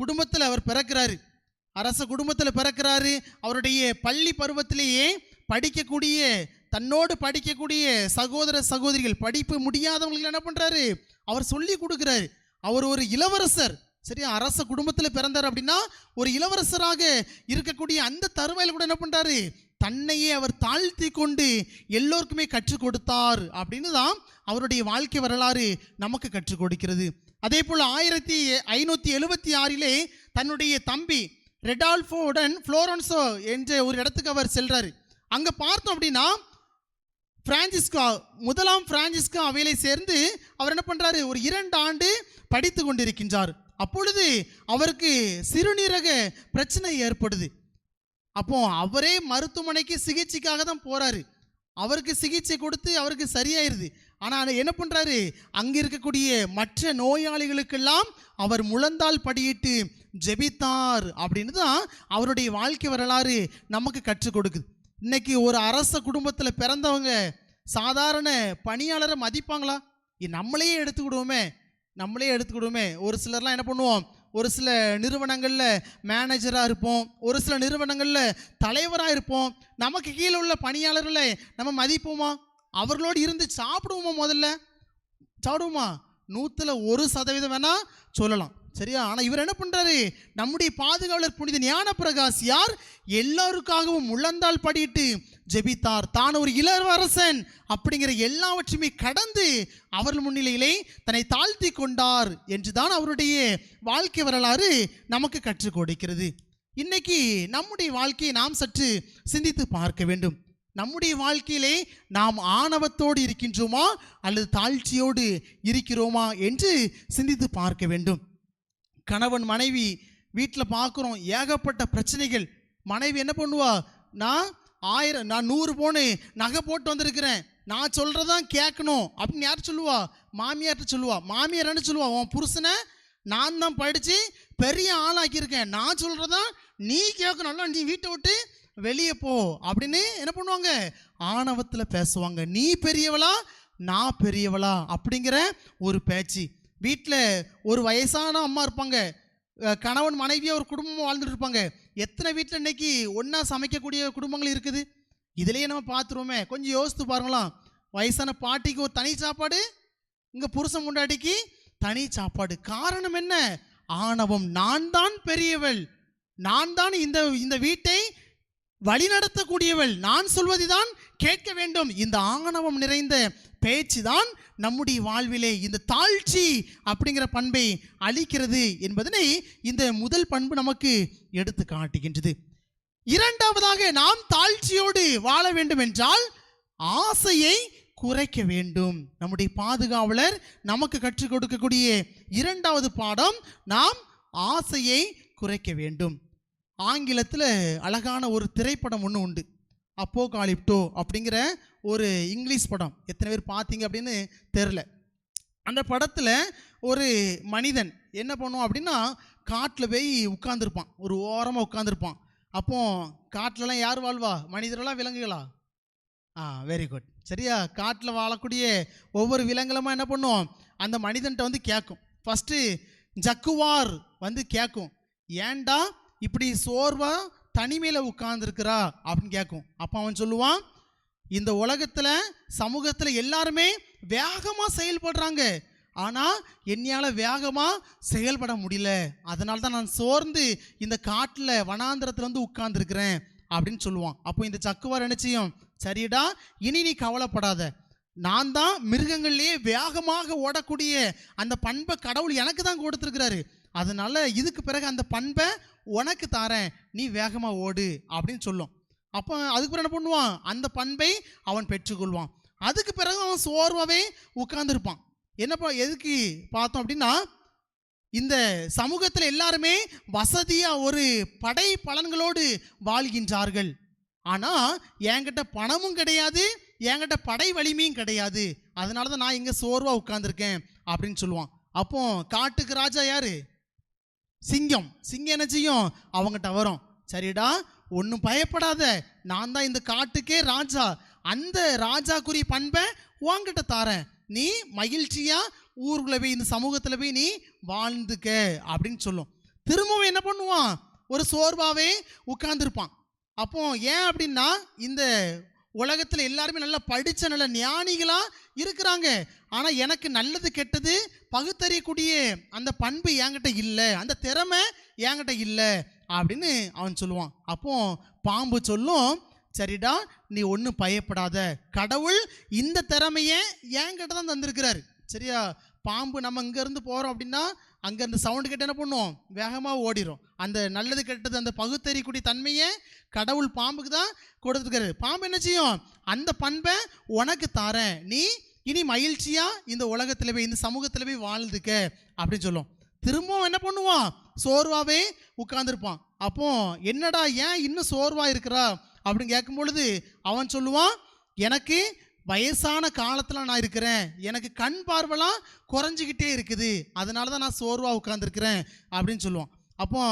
S1: குடும்பத்தில் அவர் பிறக்கிறாரு. அவருடைய பள்ளி பருவத்திலேயே தன்னோடு படிக்கக்கூடிய சகோதர சகோதரிகள், படிப்பு முடியாதவங்களுக்கு என்ன பண்ணுறாரு, அவர் சொல்லி கொடுக்குறாரு. அவர் ஒரு இளவரசர், சரியா, அரச குடும்பத்தில் பிறந்தார் அப்படின்னா ஒரு இளவரசராக இருக்கக்கூடிய அந்த தருவாயில் கூட என்ன பண்ணுறாரு, தன்னையே அவர் தாழ்த்தி கொண்டு எல்லோருக்குமே கற்றுக் கொடுத்தார் அப்படின்னு தான் அவருடைய வாழ்க்கை வரலாறு நமக்கு கற்றுக் கொடுக்கிறது. அதே போல் 1576 தன்னுடைய தம்பி ரெடால்ஃபோவுடன் ஃப்ளோரன்ஸோ என்ற ஒரு இடத்துக்கு அவர் செல்றாரு. அங்கே பார்த்தோம் அப்படின்னா முதலாம் பிரான்சிஸ்கா அவையிலே சேர்ந்து அவர் என்ன பண்ணுறாரு, ஒரு 2 ஆண்டு படித்து கொண்டிருக்கின்றார். அப்பொழுது அவருக்கு சிறுநீரக பிரச்சனை ஏற்படுது. அப்போ அவரே மருத்துவமனைக்கு சிகிச்சைக்காக தான் போகிறாரு. அவருக்கு சிகிச்சை கொடுத்து அவருக்கு சரியாயிருது. ஆனால் என்ன பண்ணுறாரு, அங்கே இருக்கக்கூடிய மற்ற நோயாளிகளுக்கெல்லாம் அவர் முழந்தால் படியிட்டு ஜெபித்தார் அப்படின்னு தான் அவருடைய வாழ்க்கை வரலாறு நமக்கு கற்றுக் கொடுக்குது. இன்னைக்கு ஒரு அரச குடும்பத்தில் பிறந்தவங்க சாதாரண பணியாளரை மதிப்பாங்களா? நம்மளே எடுத்துக்கிடுவோமே. ஒரு சிலர்லாம் என்ன பண்ணுவோம், ஒரு சில நிறுவனங்களில் மேனேஜராக இருப்போம், ஒரு சில நிறுவனங்களில் தலைவராக இருப்போம். நமக்கு கீழே உள்ள பணியாளர்களை நம்ம மதிப்போமா? அவர்களோடு இருந்து சாப்பிடுவோமா? முதல்ல சாப்பிடுவோமா? 100% வேணால் சொல்லலாம், சரியா. ஆனால் இவர் என்ன பண்ணுறாரு, நம்முடைய பாதுகாவலர் புனித ஞானப்பிரகாசியார் எல்லாருக்காகவும் முழந்தால் படியிட்டு ஜெபித்தார். தான் ஒரு இளவரசன் அப்படிங்கிற எல்லாவற்றையுமே கடந்து அவர்கள் முன்னிலையிலே தன்னை தாழ்த்தி கொண்டார் என்று தான் அவருடைய வாழ்க்கை வரலாறு நமக்கு கற்றுக் கொடுக்கிறது. இன்னைக்கு நம்முடைய வாழ்க்கையை நாம் சற்று சிந்தித்து பார்க்க வேண்டும். நம்முடைய வாழ்க்கையிலே நாம் ஆணவத்தோடு இருக்கின்றோமா அல்லது தாழ்ச்சியோடு இருக்கிறோமா என்று சிந்தித்து பார்க்க வேண்டும். கணவன் மனைவி வீட்டில் பார்க்குறோம், ஏகப்பட்ட பிரச்சனைகள். மனைவி என்ன பண்ணுவா, நான் 100 பவுன் நகை போட்டு வந்திருக்கிறேன், நான் சொல்கிறதான் கேட்கணும் அப்படின்னு யார் சொல்லுவா? மாமியார்கிட்ட சொல்லுவா. மாமியார் என்ன சொல்லுவா? உன் புருஷனை நான் தான் படித்து பெரிய ஆளாக்கியிருக்கேன், நான் சொல்கிறதான் நீ கேட்கணும்ல, நீ வீட்டை விட்டு வெளியே போ அப்படின்னு என்ன பண்ணுவாங்க? ஆணவத்தில் பேசுவாங்க. நீ பெரியவளா நான் பெரியவளா அப்படிங்கிற ஒரு பேச்சு. வீட்டில் ஒரு வயசான அம்மா இருப்பாங்க, கணவன் மனைவியாக ஒரு குடும்பமாக வாழ்ந்துட்டு இருப்பாங்க. எத்தனை வீட்டில் இன்னைக்கு ஒன்றா சமைக்கக்கூடிய குடும்பங்கள் இருக்குது? இதிலேயே நம்ம பார்த்துருவோமே. கொஞ்சம் யோசித்து பாருங்களாம். வயசான பாட்டிக்கு ஒரு தனி சாப்பாடு, இங்கே புருஷன் முண்டாட்டிக்கு தனி சாப்பாடு. காரணம் என்ன? ஆணவம். நான் தான் பெரியவள், நான் தான் இந்த வீட்டை வழிநடத்தக்கூடியவள், நான் சொல்வதுதான் கேட்க வேண்டும். இந்த ஆணவம் நிறைந்த பேச்சு தான் நம்முடைய வாழ்விலே இந்த தாழ்ச்சி அப்படிங்கிற பண்பை அளிக்கிறது என்பதனை இந்த முதல் பண்பு நமக்கு எடுத்து காட்டுகின்றது. இரண்டாவதாக, நாம் தாழ்ச்சியோடு வாழ வேண்டும் என்றால் ஆசையை குறைக்க வேண்டும். நம்முடைய பாதுகாவலர் நமக்கு கற்றுக் கொடுக்கக்கூடிய இரண்டாவது பாடம், நாம் ஆசையை குறைக்க வேண்டும். ஆங்கிலத்தில் அழகான ஒரு திரைப்படம் ஒன்று உண்டு, அப்போகாலிப்டோ அப்படிங்கிற ஒரு இங்கிலீஷ் படம். எத்தனை பேர் பார்த்தீங்க அப்படின்னு தெரில. அந்த படத்தில் ஒரு மனிதன் என்ன பண்ணுவான் அப்படின்னா, காட்டில் போய் உட்காந்துருப்பான், ஒரு ஓரமாக உட்காந்துருப்பான். அப்போ காட்டிலலாம் யார் வாழ்வா? மனிதர்களா விலங்குகளா? வெரி குட், சரியா. காட்டில் வாழக்கூடிய ஒவ்வொரு விலங்குலமா என்ன பண்ணும்? அந்த மனிதன்கிட்ட வந்து கேட்கும். ஃபஸ்ட்டு ஜக்குவார் வந்து கேட்கும், ஏண்டா இப்படி சோர்வா தனிமையில் உட்கார்ந்துருக்கிறா அப்படின்னு கேட்கும். அப்போ அவன் சொல்லுவான், இந்த உலகத்தில் சமூகத்தில் எல்லாருமே வேகமாக செயல்படுறாங்க, ஆனால் என்னையால் வேகமாக செயல்பட முடியல, அதனால தான் நான் சோர்ந்து இந்த காட்டில் வனாந்திரத்தில் வந்து உட்கார்ந்துருக்கிறேன் அப்படின்னு சொல்லுவான். அப்போ இந்த சக்குவார் என்ன செய்யும்? சரிடா, இனி நீ கவலைப்படாத, நான் தான் மிருகங்கள்லேயே வேகமாக ஓடக்கூடிய அந்த பண்பை கடவுள் எனக்கு தான் கொடுத்துருக்கிறாரு, அதனால இதுக்கு பிறகு அந்த பண்பை உனக்கு தாரேன், நீ வேகமாக ஓடு அப்படின்னு சொல்லும். அப்போ அதுக்கு பிறகு என்ன பண்ணுவான்? அந்த பண்பை அவன் பெற்றுக்கொள்வான். அதுக்கு பிறகு அவன் சோர்வாகவே உட்கார்ந்துருப்பான். என்னப்பா எதுக்கு பார்த்தோம் அப்படின்னா, இந்த சமூகத்தில் எல்லாருமே வசதியாக ஒரு படை பலன்களோடு வாழ்கின்றார்கள், ஆனால் என்கிட்ட பணமும் கிடையாது, என்கிட்ட படை வலிமையும் கிடையாது, அதனால தான் நான் இங்கே சோர்வாக உட்கார்ந்துருக்கேன் அப்படின்னு சொல்லுவான். அப்போ காட்டுக்கு ராஜா யாரு? சிங்கம். சிங்கம் என்ன செய்யும்? அவங்ககிட்ட வரும், சரிடா ஒன்றும் பயப்படாத, நான் தான் இந்த காட்டுக்கே ராஜா, அந்த ராஜாக்குரிய பண்பை உன்கிட்ட தாரேன், நீ மகிழ்ச்சியா ஊருக்குள்ள போய் இந்த சமூகத்தில் போய் நீ வாழ்ந்துக்க அப்படின்னு சொல்லும். திரும்பவும் என்ன பண்ணுவான்? ஒரு சோர்வாகவே உட்கார்ந்துருப்பான். அப்போ ஏன் அப்படின்னா, இந்த உலகத்தில் எல்லாருமே நல்லா படித்த நல்ல ஞானிகளாக இருக்கிறாங்க, ஆனால் எனக்கு நல்லது கெட்டது பகுத்தறியக்கூடிய அந்த பண்பு என்கிட்ட இல்லை, அந்த திறமை என்கிட்ட இல்லை அப்படின்னு அவன் சொல்லுவான். அப்போ பாம்பு சொல்லும், சரிடா நீ ஒன்றும் பயப்படாத, கடவுள் இந்த திறமையை என்கிட்ட தான் தந்திருக்கிறாரு, சரியா. பாம்பு நம்ம இங்கேருந்து போகிறோம் அப்படின்னா அங்கே அந்த சவுண்டு கேட்டு என்ன பண்ணுவோம்? வேகமாக ஓடிடும். அந்த நல்லது கெட்டது அந்த பகுத்தறியக்கூடிய தன்மையை கடவுள் பாம்புக்கு தான் கொடுத்துருக்காரு. பாம்பு என்ன செய்யும்? அந்த பண்பை உனக்கு தாரேன், நீ இனி மகிழ்ச்சியாக இந்த உலகத்தில் போய் இந்த சமூகத்தில் போய் வாழ்ந்துக்க அப்படின்னு சொல்லும். திரும்பவும் என்ன பண்ணுவான்? சோர்வாகவே உட்கார்ந்துருப்பான். அப்போ என்னடா ஏன் இன்னும் சோர்வாக இருக்கிறா அப்படின்னு கேட்கும் பொழுது அவன் சொல்லுவான், எனக்கு வயசான காலத்தில் நான் இருக்கிறேன், எனக்கு கண் பார்வைலாம் குறைஞ்சிக்கிட்டே இருக்குது, அதனால தான் நான் சோர்வாக உட்காந்துருக்கிறேன் அப்படின்னு சொல்லுவான். அப்போ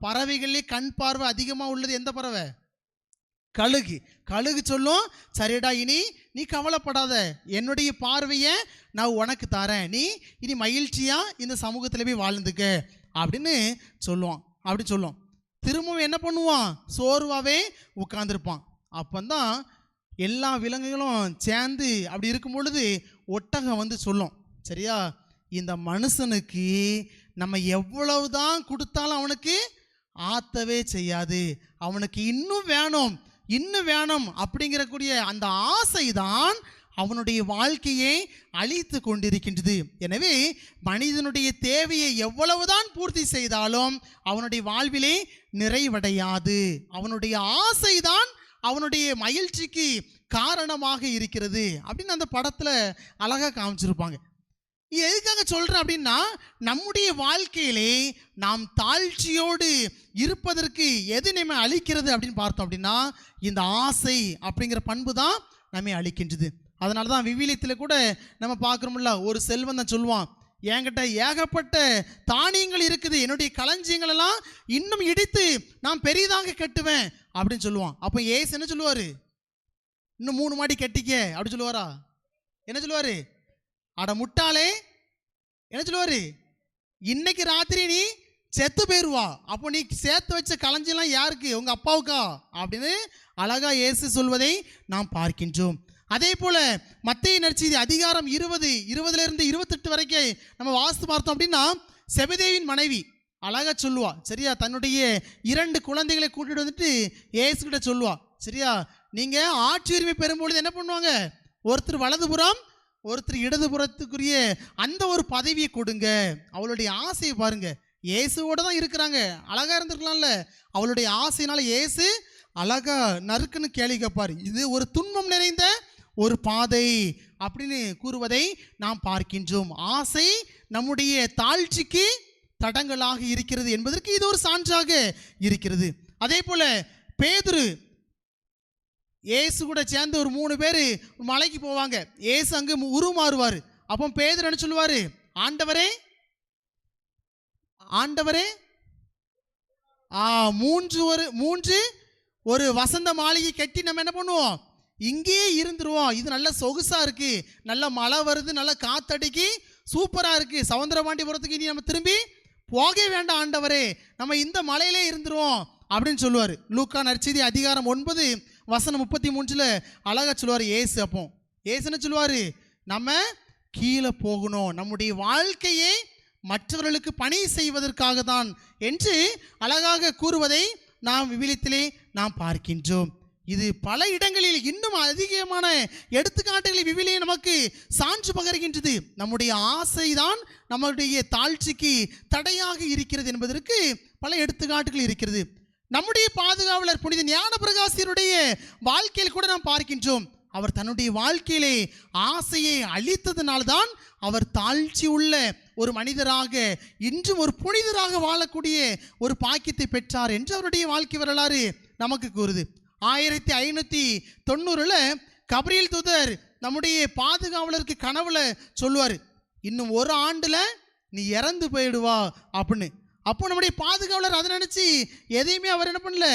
S1: பறவைகள்லேயே கண் பார்வை அதிகமாக உள்ளது எந்த பறவை? கழுகு. கழுகு சொல்லும், சரிடா இனி நீ கவலைப்படாத, என்னுடைய பார்வையை நான் உனக்கு தரேன், நீ இனி மகிழ்ச்சியாக இந்த சமூகத்தில் போய் வாழ்ந்துக்க அப்படின்னு சொல்லுவான். அப்படி சொல்லும். திரும்பவும் என்ன பண்ணுவான்? சோர்வாகவே உட்கார்ந்துருப்பான். அப்போந்தான் எல்லா விலங்குகளும் சேர்ந்து அப்படி இருக்கும் பொழுது ஒட்டகம் வந்து சொல்லும், சரியா இந்த மனுஷனுக்கு நம்ம எவ்வளவு தான் கொடுத்தாலும் அவனுக்கு ஆத்தவே செய்யாது, அவனுக்கு இன்னும் வேணும் இன்னும் வேணும் அப்படிங்கிறக்கூடிய அந்த ஆசை தான் அவனுடைய வாழ்க்கையை அழித்து கொண்டிருக்கின்றது. எனவே மனிதனுடைய தேவையை எவ்வளவுதான் பூர்த்தி செய்தாலும் அவனுடைய வாழ்விலே நிறைவடையாது. அவனுடைய ஆசைதான் அவனுடைய மகிழ்ச்சிக்கு காரணமாக இருக்கிறது அப்படின்னு அந்த படத்தில் அழகாக காமிச்சிருப்பாங்க. எதுக்காக சொல்கிறேன் அப்படின்னா, நம்முடைய வாழ்க்கையிலே நாம் தாழ்ச்சியோடு இருப்பதற்கு எது நம்மை அளிக்கிறது அப்படின்னு பார்த்தோம் அப்படின்னா, இந்த ஆசை அப்படிங்கிற பண்பு தான் நம்மை அளிக்கின்றது. அதனால தான் விவிலியத்தில் கூட நம்ம பார்க்குறோம்ல, ஒரு செல்வன் தான் சொல்லுவான், என்கிட்ட ஏகப்பட்ட தானியங்கள் இருக்குது, என்னுடைய களஞ்சியங்கள் எல்லாம் இன்னும் இடித்து நான் பெரிதாக கட்டுவேன் அப்படின்னு சொல்லுவான். அப்போ ஏசு என்ன சொல்லுவார்? இன்னும் 3 மாடி கட்டிக்க அப்படி சொல்லுவாரா? என்ன சொல்லுவார்? அட முட்டாளே, என்ன சொல்லுவார்? இன்னைக்கு ராத்திரி நீ செத்து போயிடுவா, அப்போ நீ சேர்த்து வச்ச களஞ்சியெல்லாம் யாருக்கு? உங்கள் அப்பாவுக்கா அப்படின்னு அழகா இயேசு சொல்வதை நாம் பார்க்கின்றோம். அதே போல மத்தேயு நற்செய்தி அதிகாரம் 20 28 வரைக்கும் நம்ம வாசித்து பார்த்தோம் அப்படின்னா, செபதேவின் மனைவி அழகா சொல்லுவா, சரியா, தன்னுடைய 2 குழந்தைகளை கூட்டிட்டு வந்துட்டு இயேசு கிட்ட சொல்லுவா, சரியா, நீங்க ஆட்சி உரிமை பெறும்பொழுது என்ன பண்ணுவாங்க? ஒருத்தர் வலதுபுறம் ஒருத்தர் இடதுபுறத்துக்குரிய அந்த ஒரு பதவியை கொடுங்க. அவளுடைய ஆசையை பாருங்க, இயேசுவோட தான் இருக்கிறாங்க, அழகா இருந்திருக்கலாம்ல. அவளுடைய ஆசையினால இயேசு அழகா நறுக்குன்னு கேள்வி கேட்பார். இது ஒரு துன்பம் நிறைந்த ஒரு பாதை அப்படின்னு கூறுவதை நாம் பார்க்கின்றோம். ஆசை நம்முடைய தாழ்ச்சிக்கு தடங்களாக இருக்கிறது என்பதற்கு இது ஒரு சான்றாக இருக்கிறது. அதே போல பேதுரு இயேசு கூட சேர்ந்து ஒரு 3 பேர் மலைக்கு போவாங்க. இயேசு அங்கு உருமாறுவார். அப்போ பேதுரு என்ன சொல்லுவார்? ஆண்டவரே ஆண்டவரே, 3 ஒரு வசந்த மாளிகை கட்டி நம்ம என்ன பண்ணுவோம்? இங்கேயே இருந்துருவோம். இது நல்ல சொகுசா இருக்கு, நல்ல மழை வருது, நல்ல காத்தடிக்கு, சூப்பரா இருக்கு. சவுந்தரபாண்டியபுரத்துக்கு இனி நம்ம திரும்பி போக வேண்டாம் ஆண்டவரே, நம்ம இந்த மலையிலே இருந்துருவோம் அப்படின்னு சொல்லுவார். லூக்கா நற்செய்தி அதிகாரம் 9 வசனம் 33 அழகா சொல்லுவார் இயேசு. அப்போ இயேசு என்ன சொல்லுவார்? நம்ம கீழே போகணும், நம்முடைய வாழ்க்கையை மற்றவர்களுக்கு பணி செய்வதற்காக தான் என்று அழகாக கூறுவதை நாம் விவிலியத்திலே நாம் பார்க்கின்றோம். இது பல இடங்களில் இன்னும் அதிகமான எடுத்துக்காட்டுகளை விவிலியம் நமக்கு சான்று பகர்கின்றது. நம்முடைய ஆசைதான் நம்முடைய தாழ்ச்சிக்கு தடையாக இருக்கிறது என்பதற்கு பல எடுத்துக்காட்டுகள் இருக்கிறது. நம்முடைய பாதுகாவலர் புனித ஞானப்பிரகாசியருடைய வாழ்க்கையில் கூட நாம் பார்க்கின்றோம். அவர் தன்னுடைய வாழ்க்கையிலே ஆசையை அழித்ததனால்தான் அவர் தாழ்ச்சி உள்ள ஒரு மனிதராக இன்றும் ஒரு புனிதராக வாழக்கூடிய ஒரு பாக்கியத்தை பெற்றார் என்று அவருடைய வாழ்க்கை வரலாறு நமக்கு கூறுது. 1590 கபிரியேல் தூதர் நம்முடைய பாதுகாவலருக்கு கனவுல சொல்லுவார், இன்னும் 1 ஆண்டுல நீ இறந்து போயிடுவா அப்படின்னு. அப்போ நம்முடைய பாதுகாவலர் அதை நினைச்சு எதையுமே அவர் என்ன பண்ணல,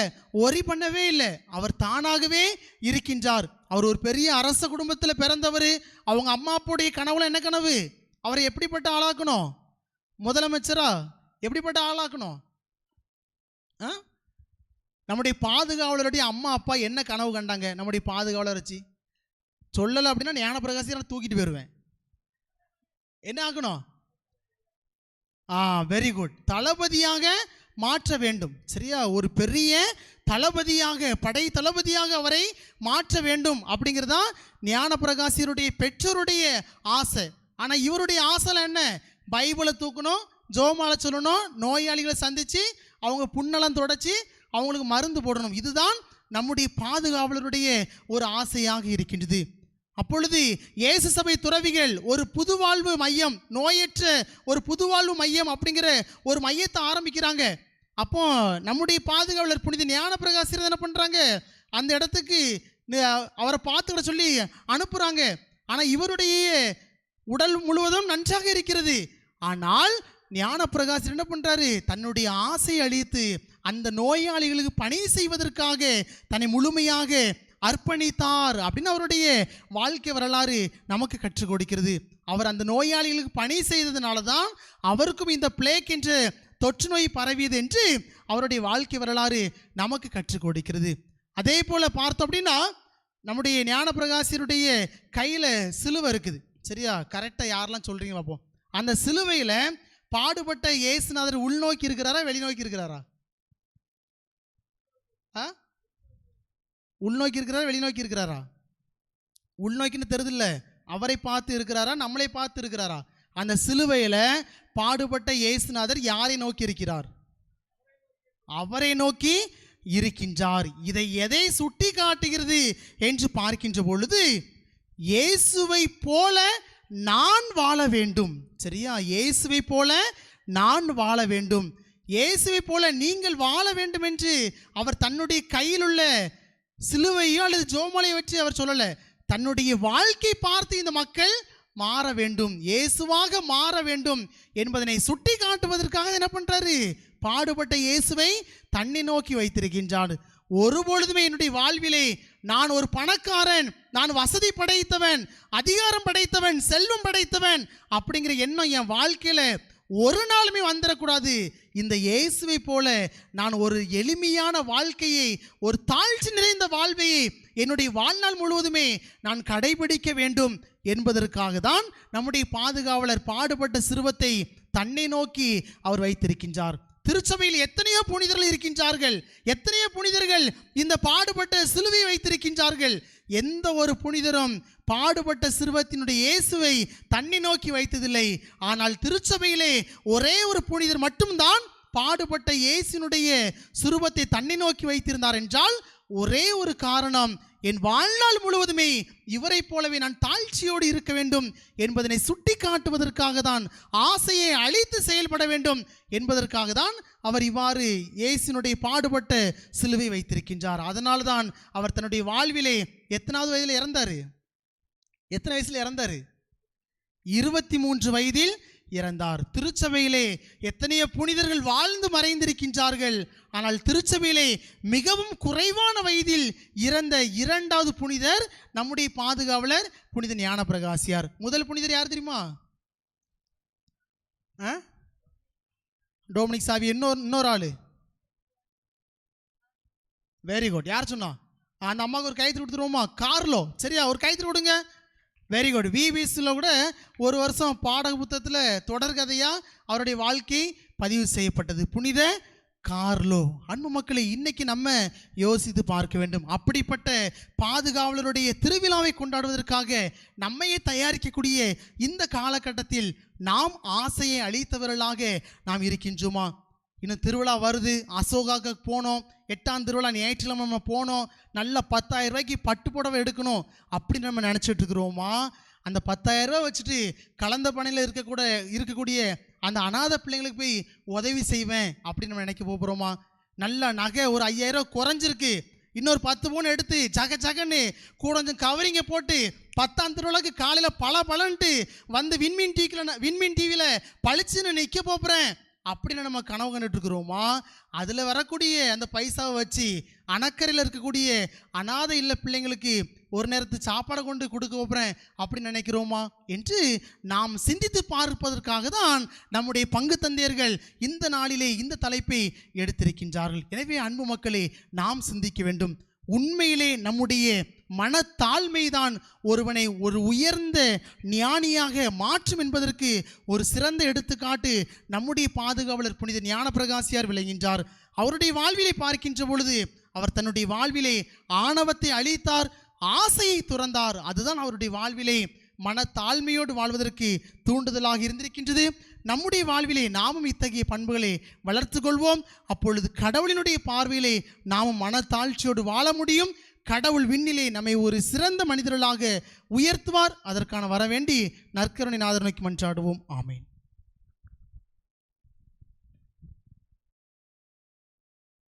S1: ஒரி பண்ணவே இல்லை. அவர் தானாகவே இருக்கின்றார். அவர் ஒரு பெரிய அரச குடும்பத்தில் பிறந்தவர். அவங்க அம்மா அப்பாவுடைய கனவுல என்ன கனவு? அவரை எப்படிப்பட்ட ஆளாக்கணும்? முதலமைச்சரா எப்படிப்பட்ட ஆளாக்கணும்? நம்முடைய பாதுகாவலருடைய அம்மா அப்பா என்ன கனவு கண்டாங்க? நம்முடைய பாதுகாவலர் வச்சு சொல்லலை அப்படின்னா ஞானப்பிரகாசி நான் தூக்கிட்டு போயிடுவேன். என்ன ஆகணும்? வெரி குட், தளபதியாக மாற்ற வேண்டும். சரியா, ஒரு பெரிய தளபதியாக, படை தளபதியாக அவரை மாற்ற வேண்டும் அப்படிங்கிறதா ஞானப்பிரகாசியருடைய பெற்றோருடைய ஆசை. ஆனால் இவருடைய ஆசை என்ன? பைபிளை தூக்கணும், ஜோமாலை சொல்லணும், நோயாளிகளை சந்தித்து அவங்க புண்ணெல்லாம் தொடச்சி அவங்களுக்கு மருந்து போடணும். இதுதான் நம்முடைய பாதுகாவலருடைய ஒரு ஆசையாக இருக்கின்றது. அப்பொழுது இயேசு சபை துறவிகள் ஒரு புதுவாழ்வு மையம், நோயற்ற ஒரு புதுவாழ்வு மையம் அப்படிங்கிற ஒரு மையத்தை ஆரம்பிக்கிறாங்க. அப்போ நம்முடைய பாதுகாவலர் புனித ஞானப்பிரகாசியர் என்ன பண்ணுறாங்க? அந்த இடத்துக்கு அவரை பார்த்துக்கிட சொல்லி அனுப்புகிறாங்க. ஆனால் இவருடைய உடல் முழுவதும் நன்றாக இருக்கிறது. ஆனால் ஞானப்பிரகாசியர் என்ன பண்ணுறாரு? தன்னுடைய ஆசையை அழித்து அந்த நோயாளிகளுக்கு பணி செய்வதற்காக தன்னை முழுமையாக அர்ப்பணித்தார் அப்படின்னு அவருடைய வாழ்க்கை வரலாறு நமக்கு கற்றுக் கொடுக்கிறது. அவர் அந்த நோயாளிகளுக்கு பணி செய்ததுனால தான் அவருக்கும் இந்த பிளேக் என்ற தொற்று நோய் பரவியது என்று அவருடைய வாழ்க்கை வரலாறு நமக்கு கற்றுக் கொடுக்கிறது. அதே போல் பார்த்தோம் அப்படின்னா நம்முடைய ஞானப்பிரகாசியருடைய கையில் சிலுவை இருக்குது. சரியா, கரெக்டாக யாரெல்லாம் சொல்கிறீங்க பார்ப்போம். அந்த சிலுவையில் பாடுபட்ட இயேசுநாதர் உள்நோக்கி இருக்கிறாரா வெளிநோக்கி இருக்கிறாரா? உள்நோக்கி இருக்கிறாரா வெளிநோக்கி இருக்கிறாரா? உள்நோக்கின்னு தெரியுதில்ல, அவரை பார்த்து இருக்கிறாரா நம்மளை பார்த்து இருக்கிறாரா? அந்த சிலுவையில் பாடுபட்ட இயேசுநாதர் யாரை நோக்கி இருக்கிறார்? அவரை நோக்கி இருக்கின்றார். இதை எதை சுட்டி காட்டுகிறது என்று பார்க்கின்ற பொழுது, இயேசுவை போல நான் வாழ வேண்டும். சரியா, இயேசுவை போல நான் வாழ வேண்டும், இயேசுவை போல நீங்கள் வாழ வேண்டும் என்று அவர் தன்னுடைய கையில் உள்ள சிலுவையோ அல்லது ஜோமலையை வச்சு அவர் சொல்லலை, தன்னுடைய வாழ்க்கை பார்த்து இந்த மக்கள் மாற வேண்டும், இயேசுவாக மாற வேண்டும் என்பதனை சுட்டி காட்டுவதற்காக என்ன பண்றாரு? பாடுபட்ட இயேசுவை தன்னை நோக்கி வைத்திருக்கின்றார். ஒருபொழுதுமே என்னுடைய வாழ்விலே நான் ஒரு பணக்காரன், நான் வசதி படைத்தவன், அதிகாரம் படைத்தவன், செல்வம் படைத்தவன் அப்படிங்கிற எண்ணம் என் வாழ்க்கையில ஒரு நாளுமே வந்துடக்கூடாது. இந்த இயேசுவை போல நான் ஒரு எளிமையான வாழ்க்கையை, ஒரு தாழ்ச்சி நிறைந்த வாழ்வையை என்னுடைய வாழ்நாள் முழுவதுமே நான் கடைபிடிக்க வேண்டும் என்பதற்காக தான் நம்முடைய பாதுகாவலர் பாடுபட்ட சிறுவத்தை தன்னை நோக்கி அவர் வைத்திருக்கின்றார். திருச்சபையில் எத்தனையோ புனிதர்கள் இருக்கின்றார்கள், எத்தனையோ புனிதர்கள் இந்த பாடுபட்ட சிலுவையை வைத்திருக்கின்றார்கள். எந்த ஒரு புனிதரும் பாடுபட்ட சிறுவத்தினுடைய இயேசுவை தன்னை நோக்கி வைத்ததில்லை. ஆனால் திருச்சபையிலே ஒரே ஒரு புனிதர் மட்டும்தான் பாடுபட்ட இயேசுனுடைய சிறுவத்தை தன்னை நோக்கி வைத்திருந்தார் என்றால் ஒரே ஒரு காரணம், என் வாழ்நாள் முழுவதுமே இவரை போலவே நான் தாழ்ச்சியோடு இருக்க வேண்டும் என்பதனை சுட்டி காட்டுவதற்காக தான், ஆசையை அழித்து செயல்பட வேண்டும் என்பதற்காக தான் அவர் இவ்வாறு இயேசுனுடைய பாடுபட்ட சிலுவை வைத்திருக்கின்றார். அதனால தான் அவர் தன்னுடைய வாழ்விலே எத்தனாவது வயதில் இறந்தார்? எத்தனை வயசில் இறந்தார்? 23 வயதில் இறந்தார். திருச்சபையிலே எத்தனையோ புனிதர்கள் வாழ்ந்து மறைந்திருக்கின்றார்கள். ஆனால் திருச்சபையிலே மிகவும் குறைவான வயதில் இறந்த 2வது புனிதர் நம்முடைய பாதுகாவலர் புனித ஞானப்பிரகாசியார். முதல் புனிதர் யார் தெரியுமா? டொமினிக் சாவி. இன்னொரு ஆளு. Very good. யார் சொன்னா? அந்த அம்மாவுக்கு ஒரு கைத்து கொடுத்துருவோமா? கார்லோ. சரியா, ஒரு கைத்து கொடுங்க. Very good. விபிஎஸ்ல கூட ஒரு வருஷம் பாடக புத்தகத்தில் தொடர்கதையாக அவருடைய வாழ்க்கை பதிவு செய்யப்பட்டது. புனித கார்லோ. அன்பு மக்களை, இன்னைக்கு நம்ம யோசித்து பார்க்க வேண்டும். அப்படிப்பட்ட பாதுகாவலருடைய திருவிழாவை கொண்டாடுவதற்காக நம்மையே தயாரிக்கக்கூடிய இந்த காலகட்டத்தில் நாம் ஆசையை அளித்தவர்களாக நாம் இருக்கின்றோமா? இன்னும் திருவிழா வருது, அசோகாவுக்கு போனோம், 8ஆம் திருவிழா ஞாயிற்றுக்கிழமை நம்ம போனோம், நல்ல 10,000 ரூபாய்க்கு பட்டு புடவை எடுக்கணும் அப்படின்னு நம்ம நினச்சிட்டு இருக்கிறோமா? அந்த 10,000 ரூபா வச்சுட்டு கலந்த பணியில் இருக்கக்கூடிய அந்த அநாத பிள்ளைங்களுக்கு போய் உதவி செய்வேன் அப்படின்னு நம்ம நினைக்க போகிறோமா? நல்ல நகை ஒரு 5,000 ரூபா குறைஞ்சிருக்கு, இன்னொரு 10 பவுன் எடுத்து ஜகன்னு கொஞ்சம் கவரிங்க போட்டு 10ஆம் திருவிழாக்கு காலையில் பலன்ட்டு வந்து விண்மீன் டிவியில் பளிச்சுன்னு நிற்க போகிறேன் அப்படின்னு நம்ம கனவு கண்டுட்டு இருக்கிறோமா? அதில் வரக்கூடிய அந்த பைசாவை வச்சு அணக்கரையில் இருக்கக்கூடிய அநாதை இல்ல பிள்ளைங்களுக்கு ஒரு நேரத்து சாப்பாடை கொண்டு கொடுக்க போகிறேன் அப்படின்னு நினைக்கிறோமா என்று நாம் சிந்தித்து பார்ப்பதற்காக தான் நம்முடைய பங்கு தந்தையர்கள் இந்த நாளிலே இந்த தலைப்பை எடுத்திருக்கின்றார்கள். எனவே அன்பு மக்களே, நாம் சிந்திக்க வேண்டும். உண்மையிலே நம்முடைய மனத்தாழ்மைதான் ஒருவனை ஒரு உயர்ந்த ஞானியாக மாற்றும் என்பதற்கு ஒரு சிறந்த எடுத்துக்காட்டு நம்முடைய பாதுகாவலர் புனித ஞானப்பிரகாசியார் விளங்குகின்றார். அவருடைய வாழ்விலை பார்க்கின்ற பொழுது அவர் தன்னுடைய வாழ்விலே ஆணவத்தை அழித்தார், ஆசையை துறந்தார். அதுதான் அவருடைய வாழ்விலே மனத்தாழ்மையோடு வாழ்வதற்கு தூண்டுதலாக இருந்திருக்கின்றது. நம்முடைய வாழ்விலே நாமும் இத்தகைய பண்புகளை வளர்த்து கொள்வோம். அப்பொழுது கடவுளினுடைய பார்வையிலே நாமும் மனத்தாழ்ச்சியோடு வாழ முடியும். கடவுள் விண்ணிலே நம்மை ஒரு சிறந்த மனிதர்களாக உயர்த்துவார். அதற்கான வரவேண்டி நற்கருணை நாதர் நோக்கி மன்றாடுவோம். ஆமேன்.